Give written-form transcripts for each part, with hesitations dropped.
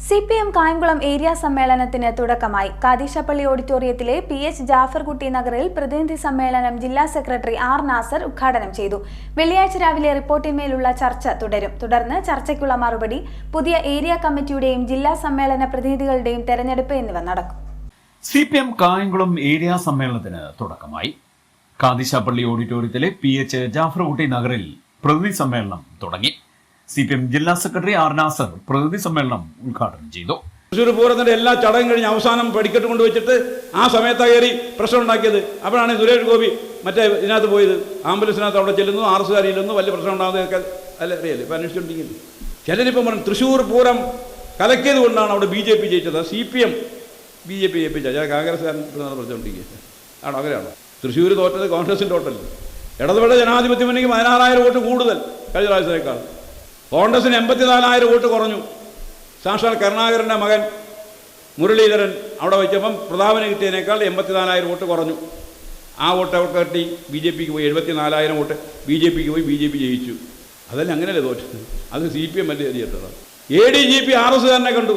CPM Kayamkulam area സമ്മേളനത്തിന് തുടക്കമായി. കാദിശപ്പള്ളി ഓഡിറ്റോറിയത്തിലെ PH Jafarkutty നഗറിൽ പ്രതിനിധി സമ്മേളനം ജില്ലാ സെക്രട്ടറി R. നാസർ ഉദ്ഘാടനം ചെയ്തു. വെള്ളിയാഴ്ച രാവിലെ റിപ്പോർട്ടിന്മേലുള്ള ചർച്ച തുടരും. തുടർന്ന് ചർച്ചയ്ക്കുള്ള മറുപടി, പുതിയ ഏരിയ കമ്മിറ്റിയുടെയും ജില്ലാ സമ്മേളന പ്രതിനിധികളുടെയും തെരഞ്ഞെടുപ്പ് എന്നിവ നടക്കും. CPM കായംകുളം ഏരിയ സമ്മേളനത്തിന് തുടക്കമായി. കാദിശപ്പള്ളി ഓഡിറ്റോറിയത്തിലെ PH ജാഫർകുട്ടി നഗറിൽ പ്രതിനിധി സമ്മേളനം തുടങ്ങി. CPM ജില്ലാ സെക്രട്ടറി R. നാസർ പ്രതിനിധി സമ്മേളനം ഉദ്ഘാടനം ചെയ്തു. തൃശ്ശൂർ പൂരത്തിന്റെ എല്ലാ ചടങ്ങും കഴിഞ്ഞ് അവസാനം പടിക്കെട്ട് കൊണ്ടുവച്ചിട്ട് ആ സമയത്ത് കയറി പ്രശ്നം ഉണ്ടാക്കിയത്. അപ്പോഴാണ് സുരേഷ് ഗോപി മറ്റേ ഇതിനകത്ത് പോയത്. ആംബുലൻസിനകത്ത് അവിടെ ചെല്ലുന്നു, ആർസുകാരിയിലൊന്നും വലിയ പ്രശ്നം ഉണ്ടാകുന്നതൊക്കെ അല്ല അറിയാലേ. ഇപ്പം അന്വേഷിച്ചുകൊണ്ടിരിക്കുന്നു. ചിലരിപ്പം പറഞ്ഞു തൃശ്ശൂർ പൂരം കലക്കിയത് കൊണ്ടാണ് അവിടെ BJP ജയിച്ചത്. CPM BJP ജയിപ്പിച്ച ചില കോൺഗ്രസ്സുകാരൻ പറഞ്ഞുകൊണ്ടിരിക്കുക ആണോ? അങ്ങനെയാണോ? തൃശ്ശൂർ തോറ്റത് കോൺഗ്രസിൻ്റെ തോട്ടല്ലേ. ഇടതുപക്ഷ ജനാധിപത്യ മുന്നണിക്ക് 16,000 വോട്ട് കൂടുതൽ കഴിഞ്ഞ പ്രാവശ്യത്തേക്കാൾ. കോൺഗ്രസിന് 84,000 വോട്ട് കുറഞ്ഞു. സാക്ഷാൽ കരുണാകരൻ്റെ മകൻ മുരളീധരൻ അവിടെ വെച്ചപ്പം പ്രതാപന് കിട്ടിയതിനേക്കാൾ 84,000 വോട്ട് കുറഞ്ഞു. ആ വോട്ട് അവർക്ക് കട്ടി BJPക്ക് പോയി. 74,000 വോട്ട് BJPക്ക് പോയി. BJP ജയിച്ചു. അതല്ല, അങ്ങനെയല്ലേ തോറ്റത്. അത് CPM അല്ലേ ചെയ്തത്. ADGP RSകാരനെ കണ്ടു.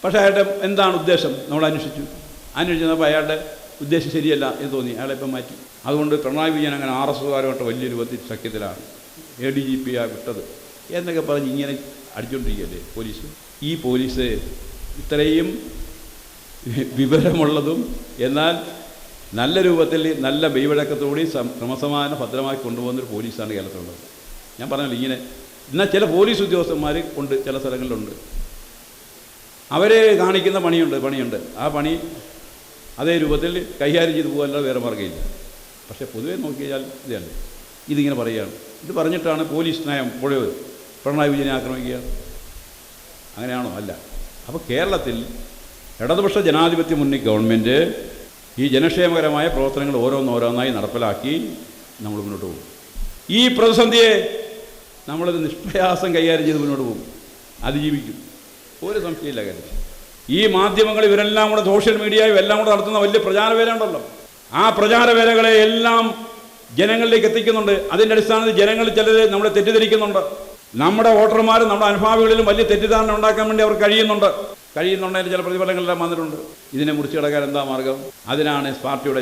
പക്ഷേ അയാളുടെ എന്താണ് ഉദ്ദേശം നമ്മൾ അന്വേഷിച്ചപ്പോൾ അയാളുടെ ഉദ്ദേശം ശരിയല്ല എന്ന് തോന്നി. അയാളെ ഇപ്പം മാറ്റി. അതുകൊണ്ട് പിണറായി വിജയൻ അങ്ങനെ RSകാരുമായിട്ട് വലിയ രൂപത്തിൽ സഖ്യത്തിലാണ്. ADGP വിട്ടത് എന്നൊക്കെ പറഞ്ഞ് ഇങ്ങനെ അടിച്ചുകൊണ്ടിരിക്കുകയല്ലേ പോലീസ്. ഈ പോലീസ് ഇത്രയും വിവരമുള്ളതും എന്നാൽ നല്ല രൂപത്തിൽ നല്ല മെയ്വഴക്കത്തോടെ ക്രമസമാധാന ഭദ്രമായി കൊണ്ടുപോകുന്നൊരു പോലീസാണ് കേരളത്തിലുള്ളത്. ഞാൻ പറഞ്ഞല്ലോ ഇങ്ങനെ. എന്നാൽ ചില പോലീസ് ഉദ്യോഗസ്ഥന്മാർ ഉണ്ട്, ചില സ്ഥലങ്ങളിലുണ്ട്. അവർ കാണിക്കുന്ന പണിയുണ്ട്. ആ പണി അതേ രൂപത്തിൽ കൈകാര്യം ചെയ്തു പോകാനല്ലാതെ വേറെ മാർഗ്ഗമില്ല. പക്ഷേ പൊതുവെ നോക്കിയാൽ ഇതല്ലേ, ഇതിങ്ങനെ പറയുകയാണ്. ഇത് പറഞ്ഞിട്ടാണ് പോലീസ് നയം പൊഴയത്. പിണറായി വിജയനെ ആക്രമിക്കുക അങ്ങനെയാണോ? അല്ല. അപ്പോൾ കേരളത്തിൽ ഇടതുപക്ഷ ജനാധിപത്യ മുന്നണി ഗവൺമെൻറ് ഈ ജനക്ഷേമകരമായ പ്രവർത്തനങ്ങൾ ഓരോന്നോരോന്നായി നടപ്പിലാക്കി നമ്മൾ മുന്നോട്ട് പോകും. ഈ പ്രതിസന്ധിയെ നമ്മളത് നിഷ്പ്രയാസം കൈകാര്യം ചെയ്ത് മുന്നോട്ട് പോകും, അതിജീവിക്കും. ഒരു സംശയമില്ല കാര്യം. ഈ മാധ്യമങ്ങൾ ഇവരെല്ലാം കൂടെ സോഷ്യൽ മീഡിയയും എല്ലാം കൂടെ നടത്തുന്ന വലിയ പ്രചാരവേല ഉണ്ടല്ലോ. ആ പ്രചാരവേലകളെ എല്ലാം ജനങ്ങളിലേക്ക് എത്തിക്കുന്നുണ്ട്. അതിൻ്റെ അടിസ്ഥാനത്തിൽ ജനങ്ങൾ ചിലർ നമ്മളെ തെറ്റിദ്ധരിക്കുന്നുണ്ട്. നമ്മുടെ വോട്ടർമാരും നമ്മുടെ അനുഭാവികളിലും വലിയ തെറ്റിദ്ധാരണ ഉണ്ടാക്കാൻ വേണ്ടി അവർ കഴിയുന്നുണ്ടെങ്കിൽ ചില പ്രതിഫലങ്ങളെല്ലാം വന്നിട്ടുണ്ട്. ഇതിനെ മുറിച്ച് കിടക്കാൻ എന്താ മാർഗം? അതിനാണ് പാർട്ടിയുടെ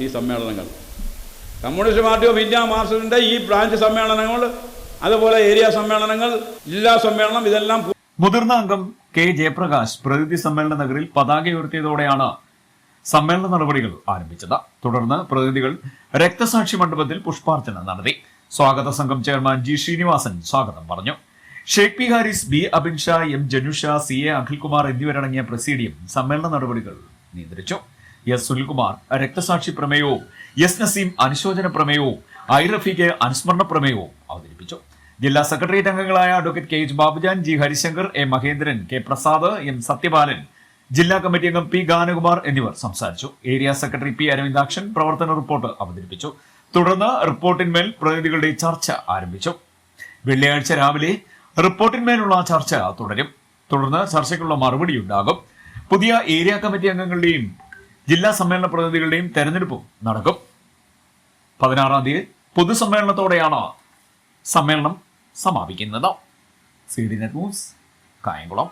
ഈ സമ്മേളനങ്ങൾ. കമ്മ്യൂണിസ്റ്റ് പാർട്ടി ഓഫ് ഇന്ത്യ മാർക്സിസ്റ്റിൻ്റെ ഈ ബ്രാഞ്ച് സമ്മേളനങ്ങൾ, അതുപോലെ ഏരിയ സമ്മേളനങ്ങൾ, ജില്ലാ സമ്മേളനം, ഇതെല്ലാം. മുതിർന്ന അംഗം K. ജയപ്രകാശ് പ്രതിനിധി സമ്മേളന നഗറിൽ പതാക ഉയർത്തിയതോടെയാണ് സമ്മേളന നടപടികൾ ആരംഭിച്ചത്. തുടർന്ന് പ്രതിനിധികൾ രക്തസാക്ഷി മണ്ഡപത്തിൽ പുഷ്പാർച്ചന നടത്തി. സ്വാഗത സംഘം ചെയർമാൻ G. ശ്രീനിവാസൻ സ്വാഗതം പറഞ്ഞു. Sheikh P Haris, B. Abin Shah, M. Janusha, CA Akhilkumar എന്നിവരടങ്ങിയ പ്രസീഡിയം സമ്മേളന നടപടികൾ നിയന്ത്രിച്ചു. S. സുനിൽകുമാർ രക്തസാക്ഷി പ്രമേയവും S. നസീം അനുശോചന പ്രമേയവും I. റഫീഖ് അനുസ്മരണ പ്രമേയവും അവതരിപ്പിച്ചു. ജില്ലാ സെക്രട്ടേറിയറ്റ് അംഗങ്ങളായ advocate K. H. Babujan, G. Harishankar, A. Mahendran, K. Prasad, M. Sathyapalan, ജില്ലാ കമ്മിറ്റി അംഗം P. ഗാനകുമാർ എന്നിവർ സംസാരിച്ചു. Area secretary P. അരവിന്ദാക്ഷൻ പ്രവർത്തന റിപ്പോർട്ട് അവതരിപ്പിച്ചു. തുടർന്ന് റിപ്പോർട്ടിന്മേൽ പ്രതിനിധികളുടെ ചർച്ച ആരംഭിച്ചു. വെള്ളിയാഴ്ച രാവിലെ റിപ്പോർട്ടിന്മേലുള്ള ചർച്ച തുടരും. തുടർന്ന് ചർച്ചയ്ക്കുള്ള മറുപടി ഉണ്ടാകും. പുതിയ ഏരിയ കമ്മിറ്റി അംഗങ്ങളുടെയും ജില്ലാ സമ്മേളന പ്രതിനിധികളുടെയും തെരഞ്ഞെടുപ്പും നടക്കും. 16-ാം തീയതി പൊതുസമ്മേളനത്തോടെയാണ് സമ്മേളനം സമാപിക്കുന്നത്. CD net news, Kayamkulam.